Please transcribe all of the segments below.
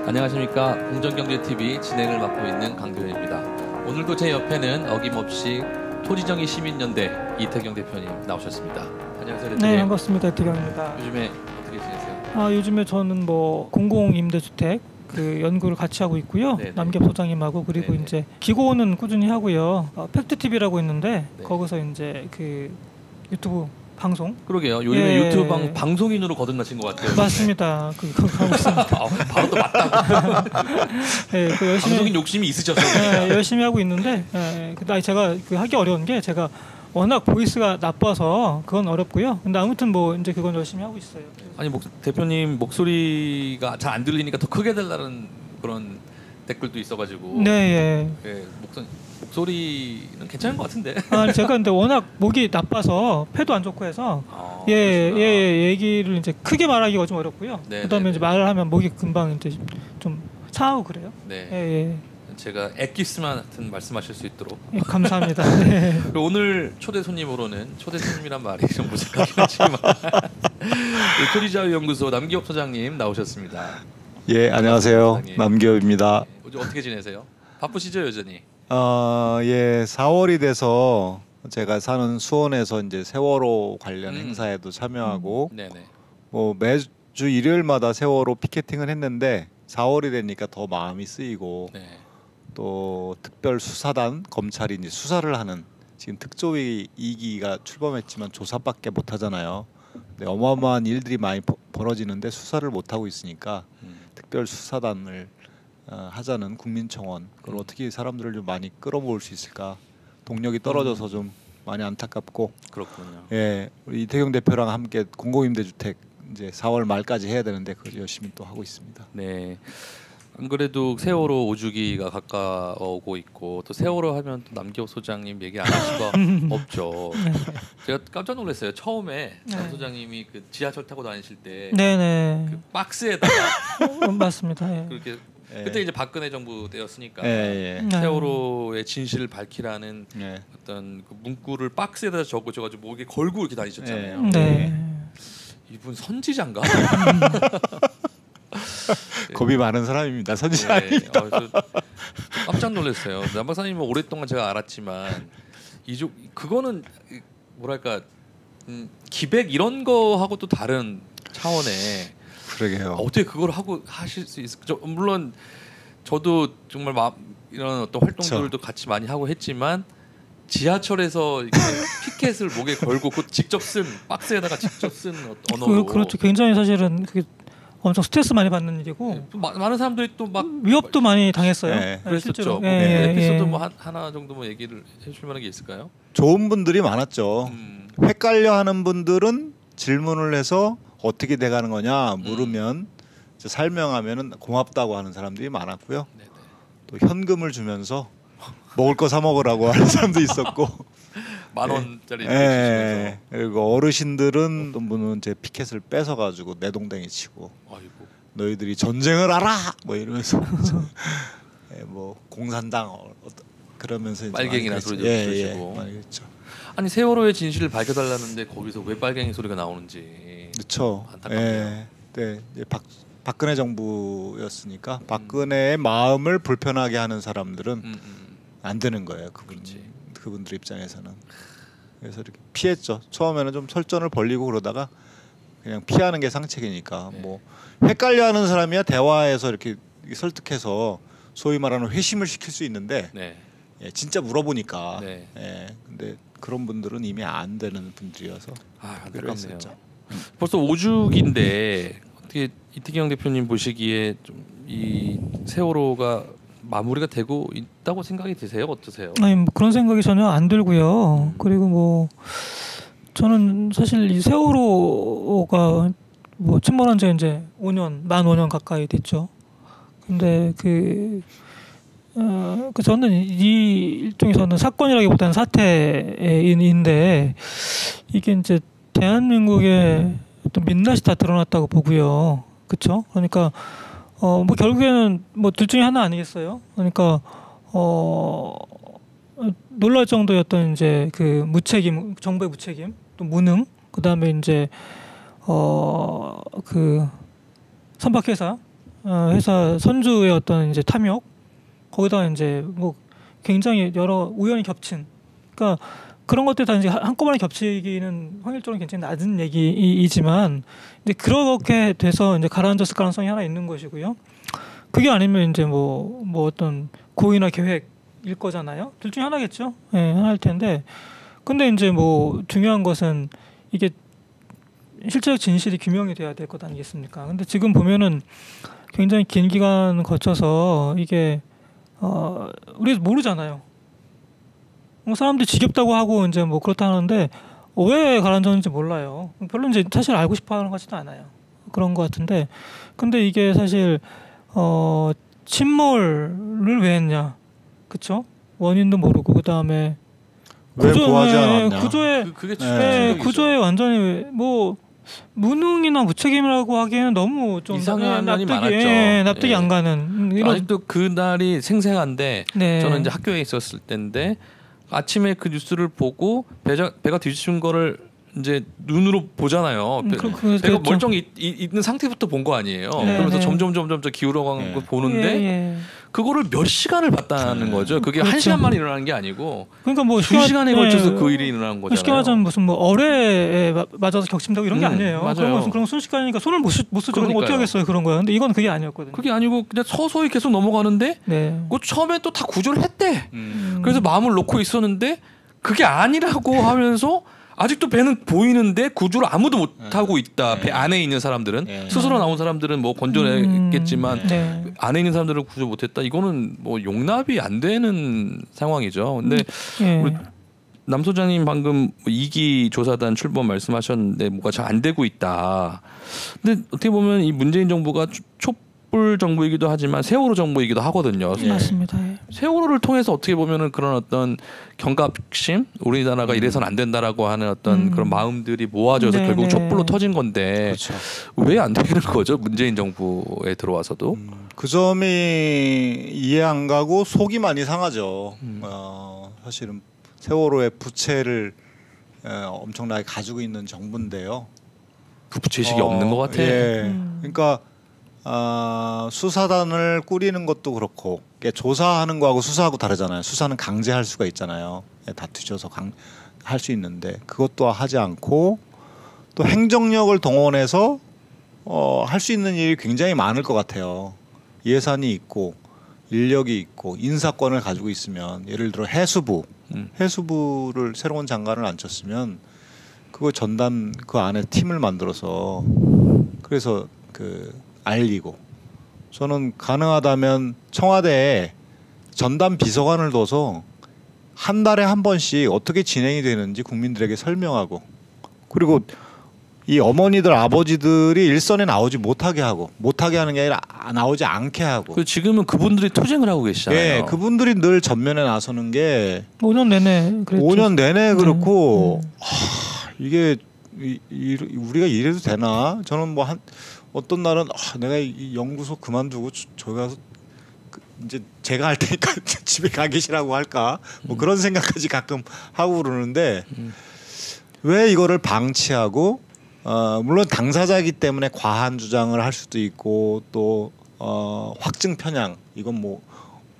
안녕하십니까. 공정경제TV 진행을 맡고 있는 강교현입니다. 오늘도 제 옆에는 어김없이 토지정의 시민연대 이태경 대표님 나오셨습니다. 안녕하세요, 대표님. 네, 반갑습니다. 이태경입니다. 요즘에 어떻게 지내세요? 요즘에 저는 뭐 공공임대주택 그 연구를 같이 하고 있고요. 네네. 남겹 소장님하고 그리고 네네. 이제 기고는 꾸준히 하고요. 팩트TV라고 있는데 네. 거기서 이제 그 유튜브 방송. 그러게요. 요즘에 예. 유튜브 방송인으로 거듭나신 것 같아요. 맞습니다. 그거 하고 있습니다. 바로 또 맞다고. 네, 그 열심히 방송인 욕심이 있으셨어요. 네, 열심히 하고 있는데 제가 그 하기 어려운 게 제가 워낙 보이스가 나빠서 그건 어렵고요. 근데 아무튼 뭐 이제 그건 열심히 하고 있어요. 아니 대표님 목소리가 잘 안 들리니까 더 크게 달라는 그런 댓글도 있어가지고. 네, 예. 예, 목소리는 괜찮은 것 같은데. 제가 근데 워낙 목이 나빠서 폐도 안 좋고 해서 그러시구나. 얘기를 이제 크게 말하기가 좀 어렵고요. 네, 그다음에 네, 이제 네. 말을 하면 목이 금방 이제 좀 상하고 그래요. 네. 예. 제가 엑기스만 같은 말씀하실 수 있도록. 예, 감사합니다. 네. 그리고 오늘 초대 손님으로는 초대 손님이란 말이 좀 무색하긴 하지만 토지자유연구소 남기업 소장님 나오셨습니다. 예, 안녕하세요. 소장님. 남기업입니다. 요즘 어떻게 지내세요? 바쁘시죠 여전히? 예, 4월이 돼서 제가 사는 수원에서 이제 세월호 관련 음. 행사에도 참여하고 네네. 뭐 매주 일요일마다 세월호 피켓팅을 했는데 4월이 되니까 더 마음이 쓰이고 네. 또 특별 수사단 검찰이 이제 수사를 하는 지금 특조위 2기가 출범했지만 조사밖에 못 하잖아요. 근데 어마어마한 일들이 많이 벌어지는데 수사를 못 하고 있으니까 특별 수사단을 하자는 국민청원 그걸 어떻게 사람들을 좀 많이 끌어모을 수 있을까 동력이 떨어져서 좀 많이 안타깝고 그렇군요. 예 우리 이태경 대표랑 함께 공공임대주택 이제 4월 말까지 해야 되는데 그걸 열심히 또 하고 있습니다. 네. 안 그래도 세월호 5주기가 가까워오고 있고 또 세월호 하면 또 남기업 소장님 얘기 안 할 수가 없죠. 제가 깜짝 놀랐어요. 처음에 남 소장님이 그 지하철 타고 다니실 때 네네. 그 박스에다가 맞습니다. 예. 그렇게 예. 그때 이제 박근혜 정부 때였으니까 예. 세월호의 진실을 밝히라는 예. 어떤 그 문구를 박스에다 적어줘가지고 목에 걸고 이렇게 다니셨잖아요. 네. 이분 선지자인가? 겁이 많은 사람입니다. 선지자 아닙니다. 깜짝 놀랐어요. 남 박사님은 오랫동안 제가 알았지만 그거는 뭐랄까 기백 이런 거하고 또 다른 차원의 그러게요. 어떻게 그걸 하고 하실 수 있을까? 물론 저도 정말 이런 어떤 활동들도 같이 많이 하고 했지만 지하철에서 이렇게 피켓을 목에 걸고 그 직접 쓴 박스에다가 직접 쓴 언어로 그렇죠. 굉장히 사실은 그게 엄청 스트레스 많이 받는 일이고 많은 사람들이 또 막 위협도 많이 당했어요. 네. 그랬었죠. 실제로. 에피소드 뭐 하나 정도 뭐 얘기를 해줄 만한 게 있을까요? 좋은 분들이 많았죠. 헷갈려하는 분들은 질문을 해서 어떻게 돼가는 거냐 물으면 이제 설명하면은 고맙다고 하는 사람들이 많았고요. 네네. 또 현금을 주면서 먹을 거 사 먹으라고 하는 사람도 있었고. 10,000원짜리 예. 그리고 어르신들은 어떤 분은 제 피켓을 뺏어 가지고 내동댕이 치고 아이고. 너희들이 전쟁을 알아 뭐 이러면서 예, 뭐 공산당 그러면서 이제 빨갱이나 많이 소리 그랬죠. 들으시고. 많이 그랬죠. 아니 세월호의 진실을 밝혀달라는데 거기서 왜 빨갱이 소리가 나오는지 그렇죠. 안타깝네요. 예. 네, 이제 박근혜 정부였으니까 박근혜의 마음을 불편하게 하는 사람들은 안 되는 거예요. 그분들 입장에서는. 그래서 이렇게 피했죠. 처음에는 좀 설전을 벌리고 그러다가 그냥 피하는 게 상책이니까 네. 뭐 헷갈려하는 사람이야 대화해서 이렇게 설득해서 소위 말하는 회심을 시킬 수 있는데 네. 예, 진짜 물어보니까 네. 예, 근데 그런 분들은 이미 안 되는 분들이어서 안타깝네요. 그랬었죠. 벌써 5주기인데 어떻게 이태경 대표님 보시기에 좀 이 세월호가 마무리가 되고 있다고 생각이 드세요? 어떠세요? 아니 뭐 그런 생각이 전혀 안 들고요. 그리고 뭐 저는 사실 이 세월호가 뭐 침몰한 지 이제 만 5년 가까이 됐죠. 근데 저는 이 일종에서는 사건이라기보다는 사태인데 이게 이제 대한민국의 어떤 민낯이 다 드러났다고 보고요. 그렇죠? 그러니까 뭐 결국에는 뭐 둘 중에 하나 아니겠어요? 그러니까 놀랄 정도였던 이제 그 무책임, 정부의 무책임, 또 무능, 그다음에 이제 그 선박회사 회사 선주의 어떤 이제 탐욕 거기다가 이제 뭐 굉장히 여러 우연히 겹친 그러니까 그런 것들 다 이제 한꺼번에 겹치기는 확률적으로 굉장히 낮은 얘기이지만 이제 그렇게 돼서 이제 가라앉았을 가능성이 하나 있는 것이고요. 그게 아니면 이제 뭐 어떤 고의나 계획일 거잖아요. 둘 중에 하나겠죠. 예, 하나일 텐데. 근데 이제 뭐 중요한 것은 이게 실체적 진실이 규명이 돼야 될 것 아니겠습니까? 근데 지금 보면은 굉장히 긴 기간 거쳐서 이게 우리 모르잖아요. 뭐 사람들이 지겹다고 하고 이제 뭐 그렇다 하는데 왜 가라앉았는지 몰라요. 별로 이제 사실 알고 싶어하는 것 같지도 않아요. 그런 것 같은데 근데 이게 사실 침몰을 왜 했냐, 그쵸? 원인도 모르고 그 다음에 왜 구하지 않았냐. 그게 구조에 완전히 뭐 무능이나 무책임이라고 하기에는 너무 좀 이상한 면이 많았죠. 납득이 안 가는 이런. 아직도 그날이 생생한데 네. 저는 이제 학교에 있었을 때인데 아침에 그 뉴스를 보고 배가 뒤집힌 거를 이제 눈으로 보잖아요. 배가 그렇죠. 멀쩡히 있는 상태부터 본 거 아니에요. 네, 그러면서 네. 점점 기울어가는 거 보는데 예. 그거를 몇 시간을 봤다는 거죠. 그게 그렇죠. 한 시간 만에 일어나는 게 아니고 그러니까 뭐 2시간에 걸쳐서 그 일이 일어나는 거잖아요. 쉽게 말하자면 무슨 뭐 어뢰에 맞아서 격침되고 이런 게 아니에요. 맞아요. 그런 순식간이니까 손을 못 쓰죠. 그럼 그러니까요. 어떻게 하겠어요 그런 거야. 근데 이건 그게 아니었거든요. 그게 아니고 그냥 서서히 계속 넘어가는데 네. 그 처음에 또 다 구조를 했대. 그래서 마음을 놓고 있었는데 그게 아니라고 하면서 아직도 배는 보이는데 구조를 아무도 못 하고 있다. 배 안에 있는 사람들은 스스로 나온 사람들은 뭐 건져냈겠지만 네. 안에 있는 사람들은 구조 못했다. 이거는 뭐 용납이 안 되는 상황이죠. 근데 예. 우리 남 소장님 방금 2기 조사단 출범 말씀하셨는데 뭐가 잘 안 되고 있다. 근데 어떻게 보면 이 문재인 정부가 촛불 정부이기도 하지만 세월호 정부이기도 하거든요. 맞습니다. 예. 세월호를 통해서 어떻게 보면은 그런 어떤 경각심, 우리나라가 이래선 안 된다라고 하는 어떤 그런 마음들이 모아져서 네네. 결국 촛불로 터진 건데 그렇죠. 왜 안 되는 거죠? 문재인 정부에 들어와서도. 그 점이 이해 안 가고 속이 많이 상하죠. 사실은 세월호의 부채를 엄청나게 가지고 있는 정부인데요. 그 부채식이 없는 것 같아. 예. 그러니까 수사단을 꾸리는 것도 그렇고 조사하는 거하고 수사하고 다르잖아요. 수사는 강제할 수가 있잖아요. 다 뒤져서 할 수 있는데 그것도 하지 않고 또 행정력을 동원해서 할 수 있는 일이 굉장히 많을 것 같아요. 예산이 있고 인력이 있고 인사권을 가지고 있으면 예를 들어 해수부를 새로운 장관을 앉혔으면 그거 전담 그 안에 팀을 만들어서 그래서 알리고 저는 가능하다면 청와대에 전담 비서관을 둬서 한 달에 한 번씩 어떻게 진행이 되는지 국민들에게 설명하고 그리고 이 어머니들 아버지들이 일선에 나오지 못하게 하는 게 아니라 나오지 않게 하고 지금은 그분들이 투쟁을 하고 계시잖아요. 예, 그분들이 늘 전면에 나서는 게 5년 내내 그랬죠. 5년 내내 그렇고 이게 우리가 이래도 되나? 저는 뭐 어떤 날은 내가 이 연구소 그만두고 저기 가서 이제 제가 할 테니까 집에 가 계시라고 할까? 뭐 그런 생각까지 가끔 하고 그러는데 왜 이거를 방치하고 물론 당사자이기 때문에 과한 주장을 할 수도 있고 또 확증 편향 이건 뭐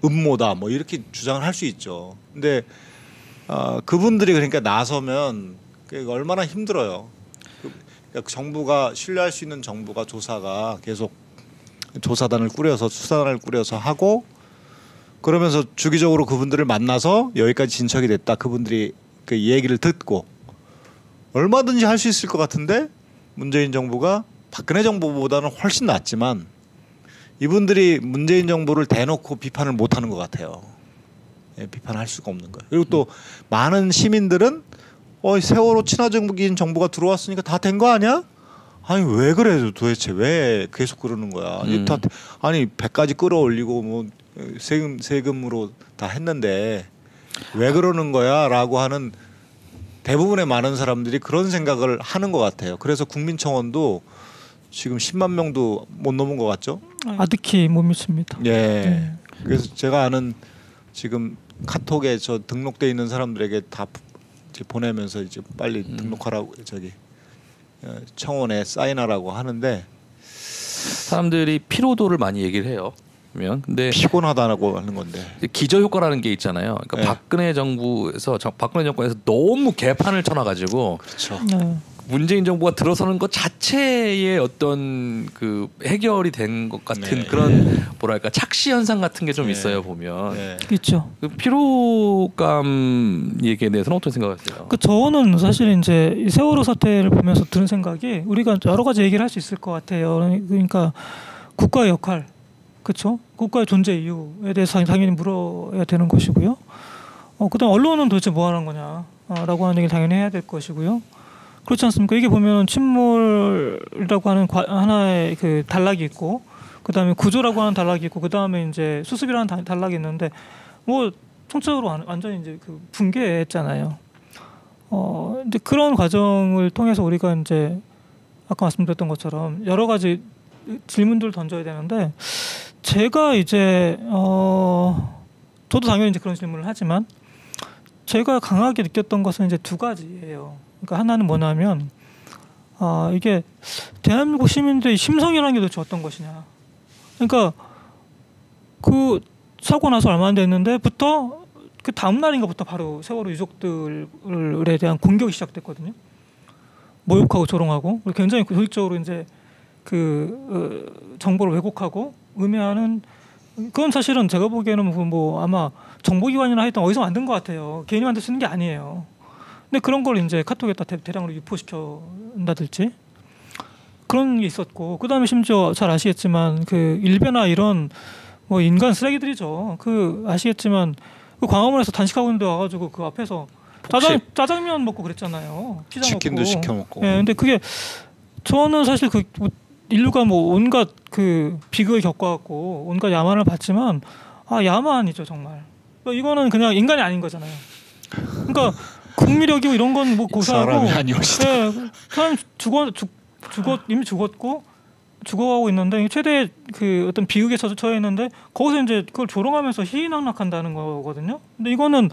음모다 뭐 이렇게 주장을 할 수 있죠. 근데 그분들이 그러니까 나서면 얼마나 힘들어요. 그러니까 정부가 신뢰할 수 있는 정부가 조사가 계속 조사단을 꾸려서 수사단을 꾸려서 하고 그러면서 주기적으로 그분들을 만나서 여기까지 진척이 됐다. 그분들이 그 얘기를 듣고 얼마든지 할 수 있을 것 같은데 문재인 정부가 박근혜 정부보다는 훨씬 낫지만 이분들이 문재인 정부를 대놓고 비판을 못하는 것 같아요. 예, 비판할 수가 없는 거예요. 그리고 또 많은 시민들은 세월호 친화적인 정부가 들어왔으니까 다 된 거 아니야? 아니 왜 그래 도대체 왜 계속 그러는 거야? 아니 배까지 끌어올리고 뭐 세금으로 다 했는데 왜 그러는 거야?라고 하는 대부분의 많은 사람들이 그런 생각을 하는 것 같아요. 그래서 국민청원도 지금 10만 명도 못 넘은 것 같죠? 아득히 못 미칩니다. 예. 네. 그래서 제가 아는 지금 카톡에 저 등록돼 있는 사람들에게 다 보내면서 이제 빨리 등록하라고 저기 청원에 사인하라고 하는데 사람들이 피로도를 많이 얘기를 해요. 근데 피곤하다고 하는 건데 기저 효과라는 게 있잖아요. 그러니까 네. 박근혜 정권에서 너무 개판을 쳐놔가지고 그렇죠. 네. 문재인 정부가 들어서는 것 자체의 어떤 그 해결이 된 것 같은 네. 그런 뭐랄까 착시 현상 같은 게 좀 네. 있어요 보면. 네. 있죠. 그 피로감 얘기에 대해서는 어떻게 생각하세요? 그 저는 사실 이제 이 세월호 사태를 보면서 드는 생각이 우리가 여러 가지 얘기를 할 수 있을 것 같아요. 그러니까 국가의 역할, 그렇죠? 국가의 존재 이유에 대해서 당연히 물어야 되는 것이고요. 그다음 언론은 도대체 뭐 하는 거냐라고 하는 얘기를 당연히 해야 될 것이고요. 그렇지 않습니까? 이게 보면 침몰이라고 하는 하나의 그 단락이 있고, 그다음에 구조라고 하는 단락이 있고, 그다음에 이제 수습이라는 단락이 있는데, 뭐 총체적으로 완전히 이제 그 붕괴했잖아요. 근데 그런 과정을 통해서 우리가 이제 아까 말씀드렸던 것처럼 여러 가지 질문들을 던져야 되는데, 제가 이제 저도 당연히 이제 그런 질문을 하지만 제가 강하게 느꼈던 것은 이제 두 가지예요. 그러니까 하나는 뭐냐면 이게 대한민국 시민들의 심성이라는 게 도대체 어떤 것이냐. 그러니까 그 사고 나서 얼마 안 됐는데부터 그 다음 날인가부터 바로 세월호 유족들에 대한 공격이 시작됐거든요. 모욕하고 조롱하고 굉장히 조직적으로 이제 그 정보를 왜곡하고 음해하는, 그건 사실은 제가 보기에는 뭐 아마 정보기관이나 하여튼 어디서 만든 것 같아요. 개인이 만들 수 있는 게 아니에요. 근데 그런 걸 이제 카톡에다 대량으로 유포시켜온다든지 그런 게 있었고, 그 다음에 심지어 잘 아시겠지만 그 일베나 이런 뭐 인간 쓰레기들이죠. 그 아시겠지만 그 광화문에서 단식하고 있는데 와가지고 그 앞에서 짜장면 먹고 그랬잖아요. 피자 치킨도 먹고. 시켜 먹고. 예, 근데 그게 저는 사실 그 인류가 뭐 온갖 그 비극을 겪어왔고 온갖 야만을 봤지만 야만이죠 정말. 이거는 그냥 인간이 아닌 거잖아요. 그러니까 국미력이 이런 건 뭐 고사하고 사람이 아니오시다. 예, 사람 이미 죽었고 죽어가고 있는데 최대 그 어떤 비극에 처해 있는데 거기서 이제 그걸 조롱하면서 희희낙낙한다는 거거든요. 근데 이거는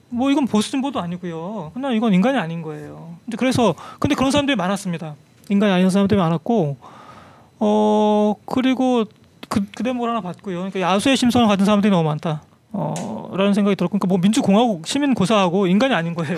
뭐 이건 보수진보도 아니고요. 그냥 이건 인간이 아닌 거예요. 근데 그런 사람들이 많았습니다. 인간이 아닌 사람들이 많았고 그리고 그 대목을 하나 봤고요. 그러니까 야수의 심성을 가진 사람들이 너무 많다. 라는 생각이 들었고, 그러니까 뭐 민주공화국 시민 고사하고 인간이 아닌 거예요.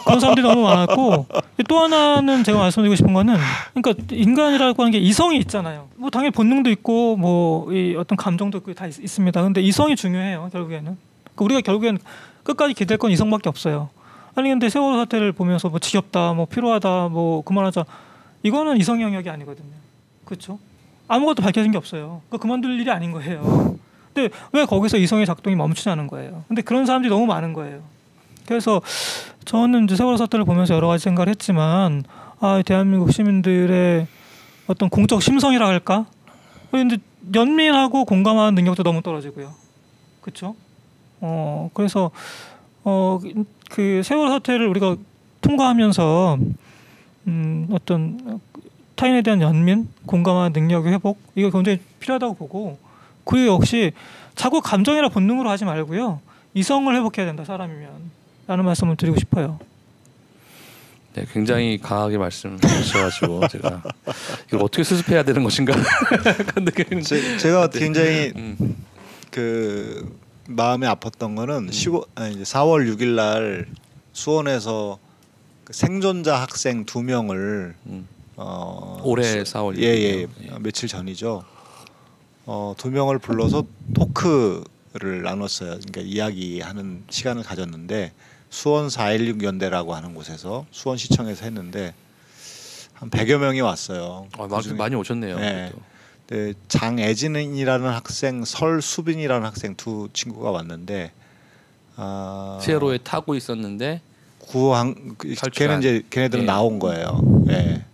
그런 사람들이 너무 많았고, 또 하나는 제가 말씀드리고 싶은 거는, 그러니까 인간이라고 하는 게 이성이 있잖아요. 뭐 당연히 본능도 있고, 뭐 이 어떤 감정도 있고 다 있습니다. 근데 이성이 중요해요. 결국에는. 그러니까 우리가 결국엔 끝까지 기댈 건 이성밖에 없어요. 아니 근데 세월호 사태를 보면서 뭐 지겹다, 뭐 필요하다, 뭐 그만하자, 이거는 이성 영역이 아니거든요. 그렇죠? 아무것도 밝혀진 게 없어요. 그만둘 일이 아닌 거예요. 근데 왜 거기서 이성의 작동이 멈추냐는 거예요. 근데 그런 사람들이 너무 많은 거예요. 그래서 저는 이제 세월호 사태를 보면서 여러 가지 생각을 했지만, 대한민국 시민들의 어떤 공적 심성이라 할까? 근데 연민하고 공감하는 능력도 너무 떨어지고요. 그렇죠? 그래서 그 세월호 사태를 우리가 통과하면서 어떤 타인에 대한 연민, 공감하는 능력의 회복, 이거 굉장히 필요하다고 보고, 그 역시 자꾸 감정이나 본능으로 하지 말고요. 이성을 회복해야 된다, 사람이면. 라는 말씀을 드리고 싶어요. 네, 굉장히 강하게 말씀하셔가지고 제가 이걸 어떻게 수습해야 되는 것인가 제가 굉장히 그 마음이 아팠던 거는 이제 4월 6일 날 수원에서 그 생존자 학생 2명을 올해 4월 6일 예, 며칠 전이죠. 2명을 불러서 토크를 나눴어요. 그러니까 이야기하는 시간을 가졌는데 수원 4.16 연대라고 하는 곳에서 수원시청에서 했는데 한 100여 명이 왔어요. 많이 오셨네요. 네. 네, 장애진이라는 학생, 설수빈이라는 학생 두 친구가 왔는데 세월호에 타고 있었는데 걔네들은 나온 거예요. 네.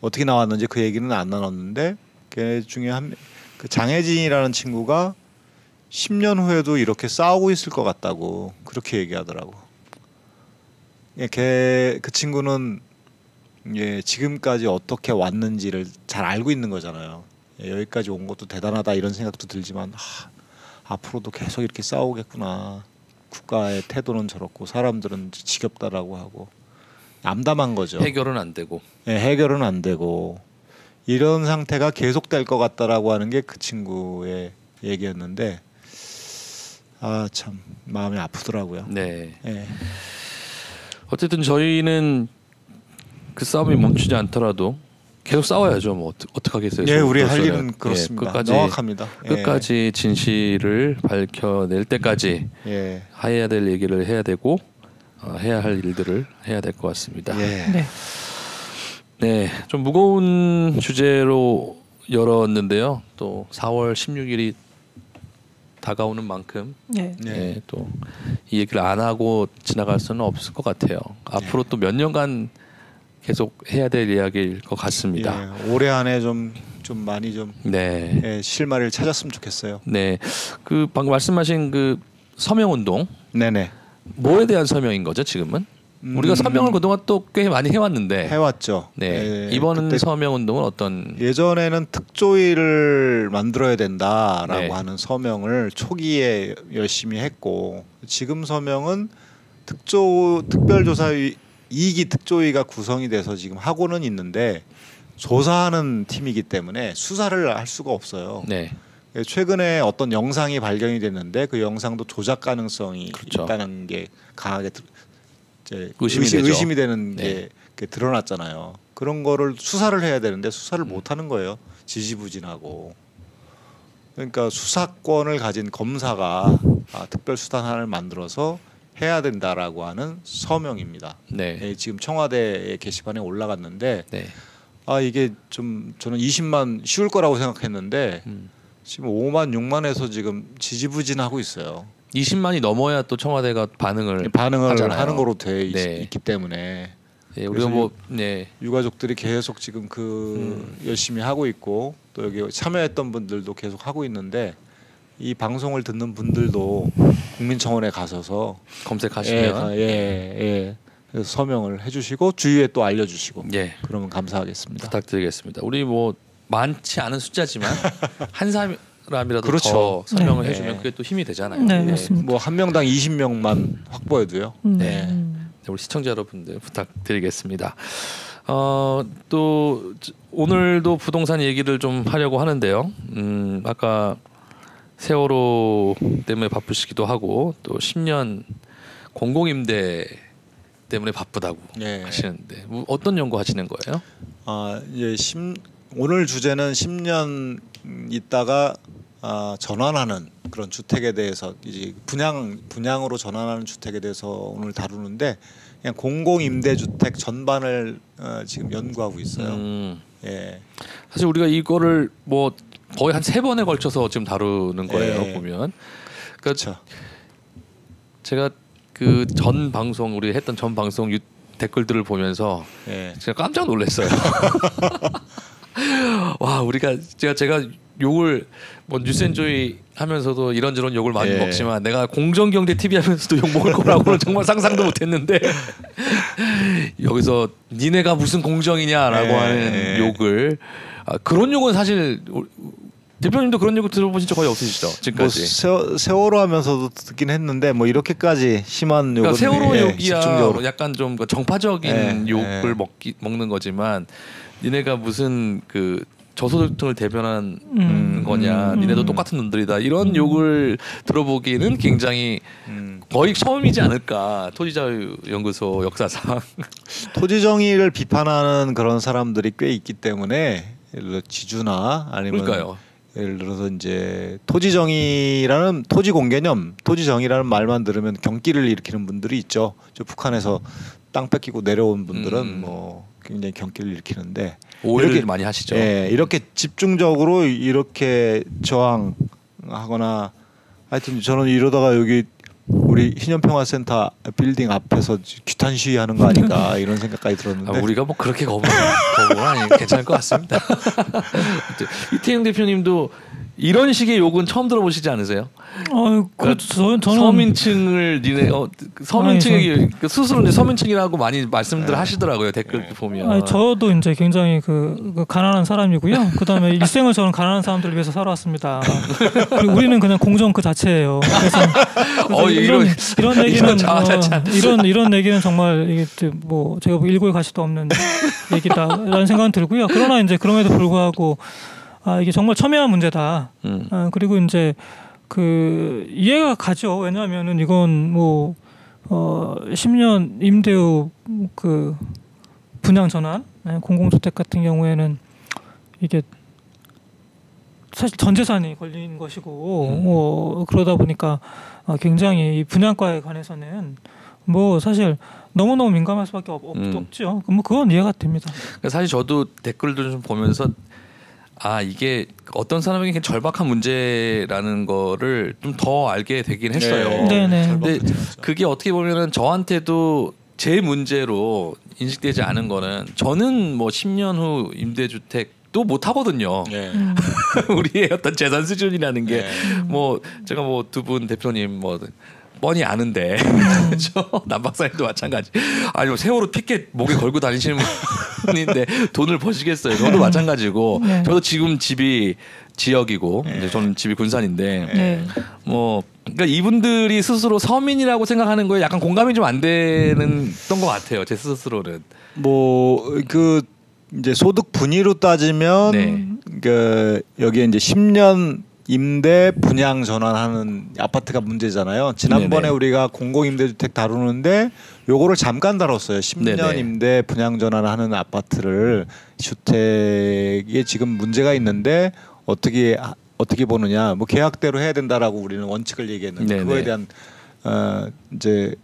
어떻게 나왔는지 그 얘기는 안 나눴는데 걔 중에 그 장혜진이라는 친구가 10년 후에도 이렇게 싸우고 있을 것 같다고 그렇게 얘기하더라고. 그 친구는 지금까지 어떻게 왔는지를 잘 알고 있는 거잖아요. 여기까지 온 것도 대단하다 이런 생각도 들지만 앞으로도 계속 이렇게 싸우겠구나. 국가의 태도는 저렇고 사람들은 지겹다라고 하고 암담한 거죠. 해결은 안 되고. 네, 해결은 안 되고 이런 상태가 계속될 것 같다라고 하는 게 그 친구의 얘기였는데 참 마음이 아프더라고요. 네. 예. 어쨌든 저희는 그 싸움이 멈추지 않더라도 계속 싸워야죠. 뭐 어떡하겠어요. 예, 우리 할 소속으로서는. 일은 그렇습니다. 끝까지 명확합니다. 끝까지 진실을 밝혀낼 때까지 예. 해야 될 얘기를 해야 되고 해야 할 일들을 해야 될 것 같습니다. 예. 네. 네, 좀 무거운 주제로 열었는데요. 또 4월 16일이 다가오는 만큼 네. 네. 또 이 얘기를 안 하고 지나갈 수는 없을 것 같아요. 앞으로 또 몇 년간 계속 해야 될 이야기일 것 같습니다. 예. 올해 안에 좀 많이 좀 네, 예, 실마리를 찾았으면 좋겠어요. 네, 그 방금 말씀하신 그 서명 운동 네네. 뭐에 대한 서명인 거죠? 지금은 우리가 서명을 그동안 또 꽤 많이 해왔는데, 해왔죠. 네, 예, 이번 그때 서명 운동은 어떤? 예전에는 특조위를 만들어야 된다라고 네. 하는 서명을 초기에 열심히 했고 지금 서명은 특별조사위 2기 특조위가 구성이 돼서 지금 하고는 있는데 조사하는 팀이기 때문에 수사를 할 수가 없어요. 네, 최근에 어떤 영상이 발견이 됐는데 그 영상도 조작 가능성이 그렇죠. 있다는 게 강하게 의심이 되죠. 되는 네. 게 드러났잖아요. 그런 거를 수사를 해야 되는데 수사를 못 하는 거예요. 지지부진하고. 그러니까 수사권을 가진 검사가 특별수단안을 만들어서 해야 된다라고 하는 서명입니다. 네, 예, 지금 청와대 게시판에 올라갔는데 네. 이게 좀 저는 20만 쉬울 거라고 생각했는데 지금 5만 6만에서 지금 지지부진하고 있어요. 20만이 넘어야 또 청와대가 반응을 하잖아요. 하는 거로 돼 네. 있기 때문에 네, 우리가 그래서 네, 유가족들이 계속 지금 열심히 하고 있고 또 여기 참여했던 분들도 계속 하고 있는데 이 방송을 듣는 분들도 국민청원에 가셔서 검색하시면 예. 그래서 서명을 해주시고 주위에 또 알려주시고 예, 그러면 감사하겠습니다. 부탁드리겠습니다. 우리 뭐 많지 않은 숫자지만 한 사람이라도 그렇죠. 더 서명을 네. 해주면 그게 또 힘이 되잖아요. 네, 맞습니다. 뭐 한 명당 20명만 확보해도요. 네. 네. 우리 시청자 여러분들 부탁드리겠습니다. 또 오늘도 부동산 얘기를 좀 하려고 하는데요. 아까 세월호 때문에 바쁘시기도 하고 또 10년 공공임대 때문에 바쁘다고 네. 하시는데 어떤 연구 하시는 거예요? 오늘 주제는 10년 있다가 전환하는 그런 주택에 대해서 이제 분양으로 전환하는 주택에 대해서 오늘 다루는데 그냥 공공임대주택 전반을 지금 연구하고 있어요. 예. 사실 우리가 이거를 뭐 거의 한 3번에 걸쳐서 지금 다루는 거예요. 예. 보면. 그렇죠. 제가 그 전 방송 우리가 했던 전 방송 댓글들을 보면서 예. 제가 깜짝 놀랐어요. 와, 우리가 제가 욕을 뭐 뉴스엔조이 하면서도 이런저런 욕을 많이 예. 먹지만 내가 공정경제 TV 하면서도 욕 먹을 거라고는 정말 상상도 못했는데 여기서 니네가 무슨 공정이냐라고 예. 하는 욕을 그런 욕은 사실 대표님도 그런 욕을 들어보신 적 거의 없으시죠 지금까지? 뭐 세월호 하면서도 듣긴 했는데 뭐 이렇게까지 심한 욕은 그러니까 세월호 욕이야 집중적으로. 약간 좀 정파적인 예. 욕을 먹는 거지만 니네가 무슨 그 저소득층을 대변하는 거냐 니네도 똑같은 놈들이다 이런 욕을 들어보기는 굉장히 거의 처음이지 않을까 토지자유연구소 역사상. 토지 정의를 비판하는 그런 사람들이 꽤 있기 때문에 예를 들어 지주나 아니면 그러니까요. 예를 들어서 이제 토지 정의라는 토지 공개념, 토지 정의라는 말만 들으면 경기를 일으키는 분들이 있죠. 저 북한에서 땅 뺏기고 내려온 분들은 뭐 굉장히 경기를 일으키는데 오해를 이렇게, 많이 하시죠. 예, 이렇게 집중적으로 이렇게 저항하거나 하여튼 저는 이러다가 여기 우리 희년평화센터 빌딩 앞에서 규탄 시위하는 거 아닌가 이런 생각까지 들었는데 우리가 뭐 그렇게 거부는 아니 괜찮을 것 같습니다. 이태영 대표님도 이런 식의 욕은 처음 들어보시지 않으세요? 저는 서민층을 서민층에게 스스로 이제 서민층이라고 많이 말씀들 하시더라고요. 댓글 보면. 저도 이제 굉장히 그 가난한 사람이고요. 그다음에 일생을 저는 가난한 사람들을 위해서 살아왔습니다. 그리고 우리는 그냥 공정 그 자체예요. 그래서 이런 얘기는 이런 얘기는 정말 이게 뭐 제가 뭐 일고의 가시도 없는 얘기다라는 생각은 들고요. 그러나 이제 그럼에도 불구하고 이게 정말 첨예한 문제다. 그리고 이제 그 이해가 가죠. 왜냐하면은 이건 뭐 10년 임대료 그 분양 전환 공공주택 같은 경우에는 이게 사실 전 재산이 걸린 것이고 그러다 보니까 굉장히 이 분양가에 관해서는 뭐 사실 너무너무 민감할 수밖에 없죠. 뭐 그건 이해가 됩니다. 사실 저도 댓글들 좀 보면서 이게 어떤 사람에게 절박한 문제라는 거를 좀 더 알게 되긴 했어요. 네네. 근데 그게 어떻게 보면은 저한테도 제 문제로 인식되지 않은 거는 저는 뭐 10년 후 임대주택도 못 하거든요. 우리의 어떤 재산 수준이라는 게 뭐 제가 뭐 두 분 대표님 뭐 뻔히 아는데 그렇죠? 남 박사님도 마찬가지. 아니 뭐 세월호 피켓 목에 걸고 다니시는 분인데 돈을 버시겠어요. 저도 마찬가지고 저도 지금 집이 지역이고 이제 저는 집이 군산인데 뭐 그러니까 이분들이 스스로 서민이라고 생각하는 거에 약간 공감이 좀 안 되는 것 같아요. 제 스스로는. 뭐 그 이제 소득 분위로 따지면 그 여기에 이제 10년 임대 분양 전환하는 아파트가 문제잖아요. 지난번에 우리가 공공임대주택 다루는데 요거를 잠깐 다뤘어요. 10년 임대 분양 전환하는 아파트를 주택에 지금 문제가 있는데 어떻게 보느냐. 뭐 계약대로 해야 된다라고 우리는 원칙을 얘기했는데 그거에 대한 이제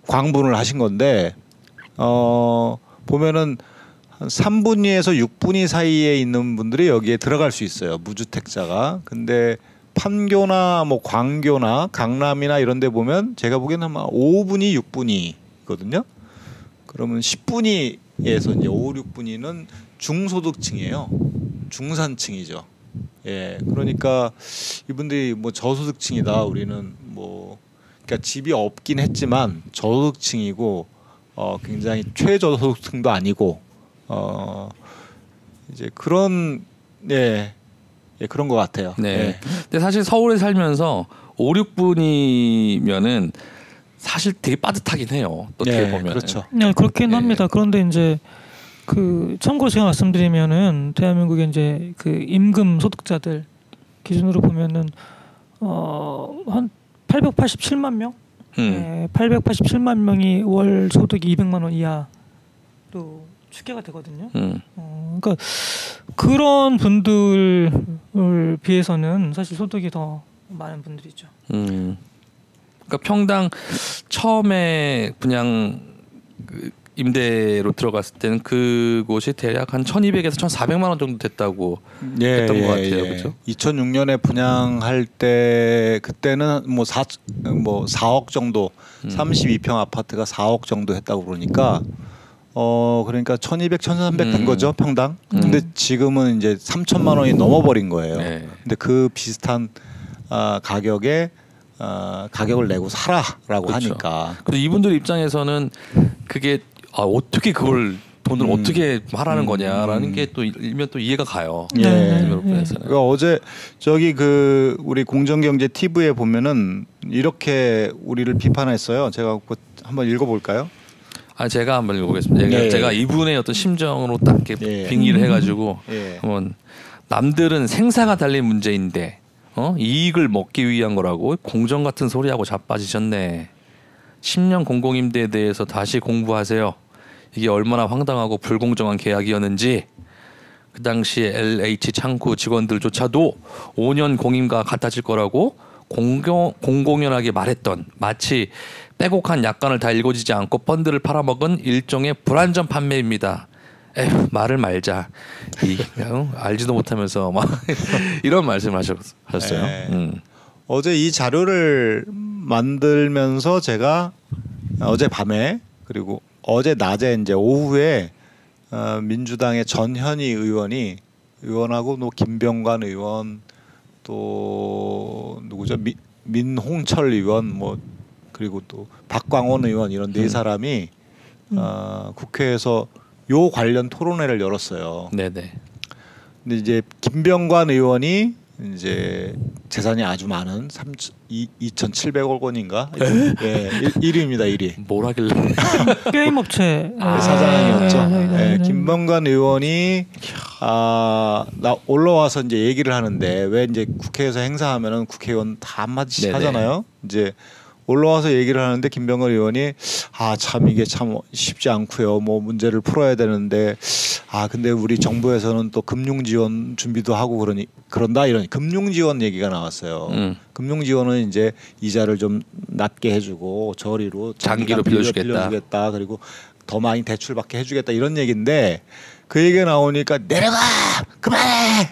광분을 하신 건데 보면은 한 3분위에서 6분위 사이에 있는 분들이 여기에 들어갈 수 있어요. 무주택자가. 근데 판교나 뭐 광교나 강남이나 이런 데 보면 제가 보기에는 아마 5분위, 6분위거든요. 그러면 10분위에서 이제 5, 6분위는 중소득층이에요. 중산층이죠. 예. 그러니까 이분들이 뭐 저소득층이다. 우리는 뭐 그러니까 집이 없긴 했지만 저소득층이고 굉장히 최저소득층도 아니고 이제 그런 그런 것 같아요. 네. 근데 사실 서울에 살면서 5, 6분이면은 사실 되게 빠듯하긴 해요. 어떻게 보면. 그렇죠. 네, 그렇긴 합니다. 그런데 이제 그 참고로 제가 말씀드리면은 대한민국의 이제 그 임금 소득자들 기준으로 보면은 한 887만 명, 887만 명이 월 소득이 200만 원 이하로 추계가 되거든요. 그러니까 그런 분들을 비해서는 사실 소득이 더 많은 분들이죠. 그러니까 평당 처음에 그냥 임대로 들어갔을 때는 그곳이 대략 한 1,200에서 1,400만 원 정도 됐다고 했던 것 같아요. 그렇죠? 2006년에 분양할 때 그때는 뭐 4억 정도 32평 아파트가 4억 정도 했다고 그러니까 그러니까 1,200, 1,300 된 거죠, 평당. 근데 지금은 이제 3천만 원이 넘어버린 거예요. 근데 그 비슷한 가격에 가격을 내고 살아라고 그렇죠. 하니까. 그래서 이분들 입장에서는 그게 어떻게 그걸 돈을 어떻게 하라는 거냐라는 게 또 일면 또 이해가 가요. 그러니까 어제 저기 그 우리 공정경제 TV에 보면은 이렇게 우리를 비판했어요. 제가 한번 읽어볼까요? 제가 한번 읽어보겠습니다. 제가 이분의 어떤 심정으로 딱 이렇게 빙의를 해가지고 한번 남들은 생사가 달린 문제인데 이익을 먹기 위한 거라고 공정 같은 소리하고 자빠지셨네. 10년 공공임대에 대해서 다시 공부하세요. 이게 얼마나 황당하고 불공정한 계약이었는지. 그 당시에 LH 창구 직원들조차도 5년 공임과 같아질 거라고 공공연하게 말했던 마치 빼곡한 약관을 다 읽어지지 않고 펀드를 팔아먹은 일종의 불안전 판매입니다. 에휴 말을 말자. 알지도 못하면서 막 이런 말씀하셨어요. 어제 이 자료를 만들면서 제가 어제 밤에 그리고 어제 낮에 이제 오후에 민주당의 전현희 의원하고 또 김병관 의원 또 누구죠? 민홍철 의원 뭐 그리고 또 박광원 의원 이런 네 사람이 국회에서 요 관련 토론회를 열었어요. 네네. 근데 이제 김병관 의원이 이제 재산이 아주 많은 2,700억 원인가? 예, 1위입니다. 1위. 뭘 하길래? 게임 업체 사장이었죠. 네, 김병관 의원이 나 올라와서 이제 얘기를 하는데 왜 이제 국회에서 행사하면은 국회의원 다 한마디씩 네네. 하잖아요. 이제 올라와서 얘기를 하는데 김병관 의원이 참 이게 참 쉽지 않고요. 뭐 문제를 풀어야 되는데 근데 우리 정부에서는 또 금융 지원 준비도 하고 그런다 이런 금융 지원 얘기가 나왔어요. 금융 지원은 이제 이자를 좀 낮게 해주고 저리로 장기로 빌려주겠다. 그리고 더 많이 대출받게 해주겠다 이런 얘기인데 그 얘기가 나오니까 내려가 그만해.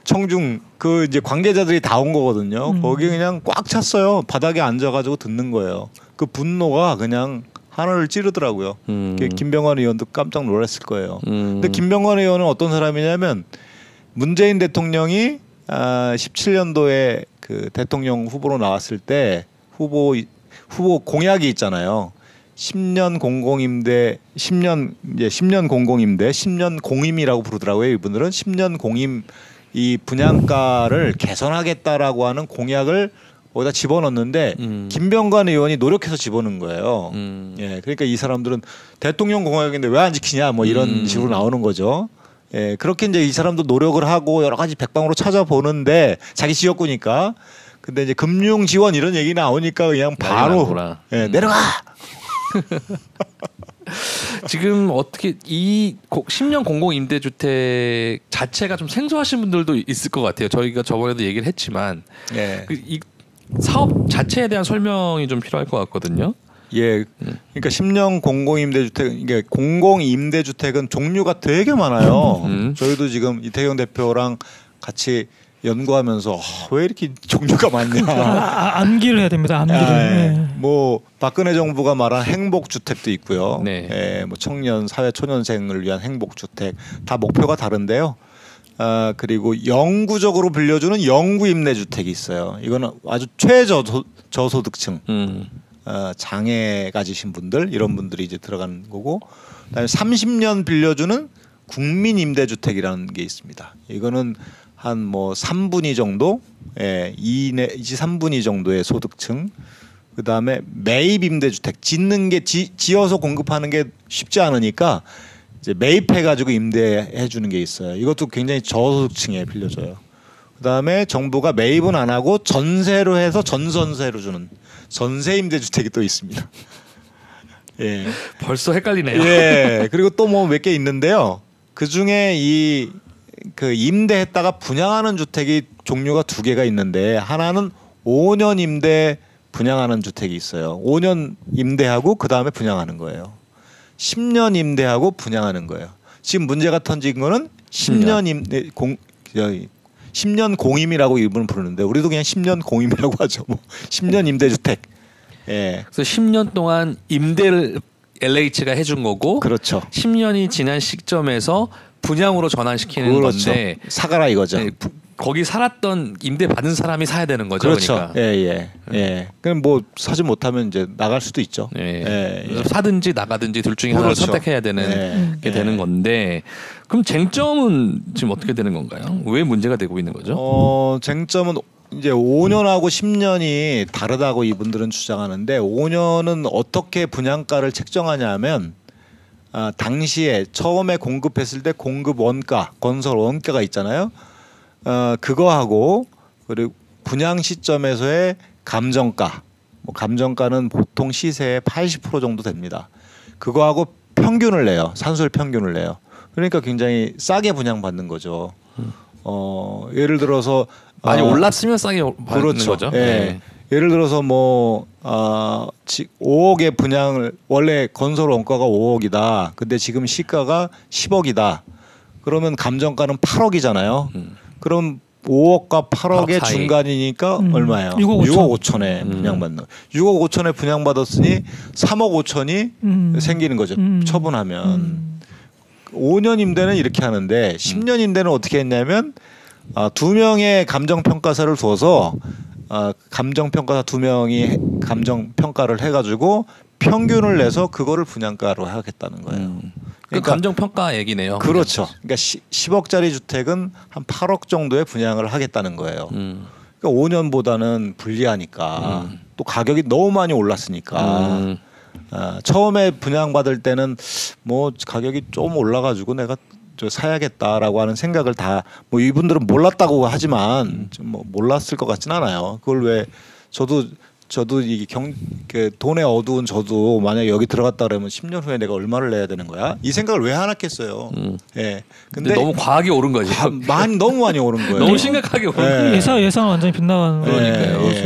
청중 그 이제 관계자들이 다 온 거거든요. 거기 그냥 꽉 찼어요. 바닥에 앉아가지고 듣는 거예요. 그 분노가 그냥 하늘을 찌르더라고요. 김병관 의원도 깜짝 놀랐을 거예요. 근데 김병관 의원은 어떤 사람이냐면 문재인 대통령이 17년도에 그 대통령 후보로 나왔을 때 후보 공약이 있잖아요. 10년 공공임대, 10년 공공임대, 10년 공임이라고 부르더라고요. 이분들은 10년 공임 이 분양가를 개선하겠다라고 하는 공약을 거기다 집어넣는데 김병관 의원이 노력해서 집어넣은 거예요. 예, 그러니까 이 사람들은 대통령 공약인데 왜 안 지키냐 뭐 이런 식으로 나오는 거죠. 예, 그렇게 이제 이 사람도 노력을 하고 여러 가지 백방으로 찾아보는데 자기 지역구니까. 근데 이제 금융 지원 이런 얘기 나오니까 그냥 바로 내려가. 지금 어떻게 이 10년 공공임대주택 자체가 좀 생소하신 분들도 있을 것 같아요. 저희가 저번에도 얘기를 했지만 이 사업 자체에 대한 설명이 좀 필요할 것 같거든요. 예, 그러니까 10년 공공임대주택 이게 공공임대주택은 종류가 되게 많아요. 저희도 지금 이태경 대표랑 같이 연구하면서 왜 이렇게 종류가 많냐. 암기를 해야 됩니다. 암기를. 뭐 박근혜 정부가 말한 행복주택도 있고요. 네. 뭐 청년, 사회 초년생을 위한 행복주택 다 목표가 다른데요. 그리고 영구적으로 빌려주는 영구임대주택이 있어요. 이거는 아주 최저소득층, 장애 가지신 분들 이런 분들이 이제 들어가는 거고, 그다음에 30년 빌려주는 국민임대주택이라는 게 있습니다. 이거는 한 뭐 3분위 정도, 2 내지 3분위 정도의 소득층. 그다음에 매입 임대주택 짓는 게 지어서 공급하는 게 쉽지 않으니까 이제 매입해 가지고 임대해 주는 게 있어요. 이것도 굉장히 저소득층에 빌려줘요. 그다음에 정부가 매입은 안 하고 전세로 해서 전선세로 주는 전세 임대주택이 또 있습니다. 예. 벌써 헷갈리네요. 예. 그리고 또 뭐 몇 개 있는데요. 그 중에 그 임대했다가 분양하는 주택이 종류가 2개가 있는데 하나는 5년 임대 분양하는 주택이 있어요. 5년 임대하고 그 다음에 분양하는 거예요. 10년 임대하고 분양하는 거예요. 지금 문제가 터진 거는 10년 임대 10년 공임이라고 이분은 부르는데 우리도 그냥 10년 공임이라고 하죠. 뭐 10년 임대주택. 예. 그래서 10년 동안 임대를 LH가 해준 거고, 그렇죠. 10년이 지난 시점에서 분양으로 전환시키는 그렇죠. 건데 사가라 이거죠. 네, 거기 살았던 임대 받은 사람이 사야 되는 거죠. 그렇죠. 그러니까. 예. 그럼 뭐 사지 못하면 이제 나갈 수도 있죠. 그래서 사든지 나가든지 둘 중에 하나를 그렇죠. 선택해야 되는 게 되는 건데, 그럼 쟁점은 지금 어떻게 되는 건가요? 왜 문제가 되고 있는 거죠? 쟁점은 이제 5년하고 10년이 다르다고 이분들은 주장하는데, 5년은 어떻게 분양가를 책정하냐면 당시에 처음에 공급했을 때 공급 원가, 건설 원가가 있잖아요. 그거하고 그리고 분양 시점에서의 감정가, 뭐 감정가는 보통 시세의 80% 정도 됩니다. 그거하고 평균을 내요. 산술 평균을 내요. 그러니까 굉장히 싸게 분양받는 거죠. 예를 들어서 많이 올랐으면 싸게 받는 그렇죠. 거죠. 예. 네. 예를 들어서 뭐 5억의 분양을 원래 건설 원가가 5억이다. 근데 지금 시가가 10억이다. 그러면 감정가는 8억이잖아요. 그럼 5억과 8억의 8억 사이. 중간이니까 얼마예요? 6억 5천에 분양받는. 6억 5천에 분양받았으니 3억 5천이 생기는 거죠. 처분하면. 5년 임대는 이렇게 하는데 10년 임대는 어떻게 했냐면 2명의 감정 평가사를 둬서 감정 평가사 2명이 감정 평가를 해가지고 평균을 내서 그거를 분양가로 하겠다는 거예요. 그러니까 감정 평가 얘기네요. 그렇죠. 그러니까 10억짜리 주택은 한 8억 정도의 분양을 하겠다는 거예요. 그러니까 5년보다는 불리하니까 또 가격이 너무 많이 올랐으니까 처음에 분양받을 때는 뭐 가격이 좀 올라가지고 내가 저 사야겠다라고 하는 생각을 다 뭐 이분들은 몰랐다고 하지만 좀 뭐 몰랐을 것 같진 않아요. 그걸 왜 저도 이게 그 돈에 어두운 저도 만약에 여기 들어갔다 그러면 10년 후에 내가 얼마를 내야 되는 거야? 이 생각을 왜 안 했겠어요. 예. 근데 너무 과하게 오른 거지. 너무 많이 오른 거예요. 너무 심각하게 오른 거예요. 예상 완전히 빗나가는 그러니까요. 거죠.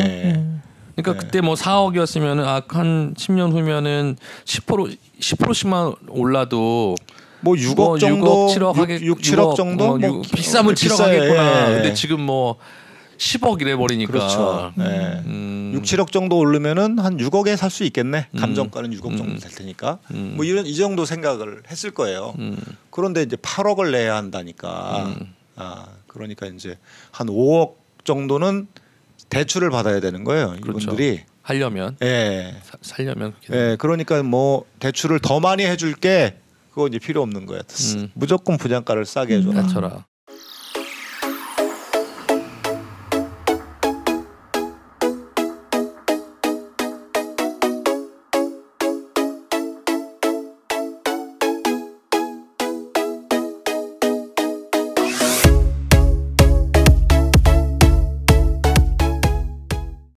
그러니까 그때 뭐 4억이었으면은 한 10년 후면은 10%씩만 올라도 뭐 6억 정도, 6억 7억 하겠 6, 7억 정도 뭐 비싸면 7억 비싸요. 하겠구나. 예. 근데 지금 뭐 10억 이래 버리니까. 그렇죠. 6, 7억 정도 오르면은 한 6억에 살 수 있겠네. 감정가는 6억 정도 될 테니까. 뭐 이 정도 생각을 했을 거예요. 그런데 이제 8억을 내야 한다니까. 그러니까 이제 한 5억 정도는 대출을 받아야 되는 거예요. 그렇죠. 이분들이 하려면. 예. 살려면. 예. 그러니까 뭐 대출을 더 많이 해줄게. 그거 이제 필요 없는 거야. 무조건 분양가를 싸게 해줘라. 낮춰라.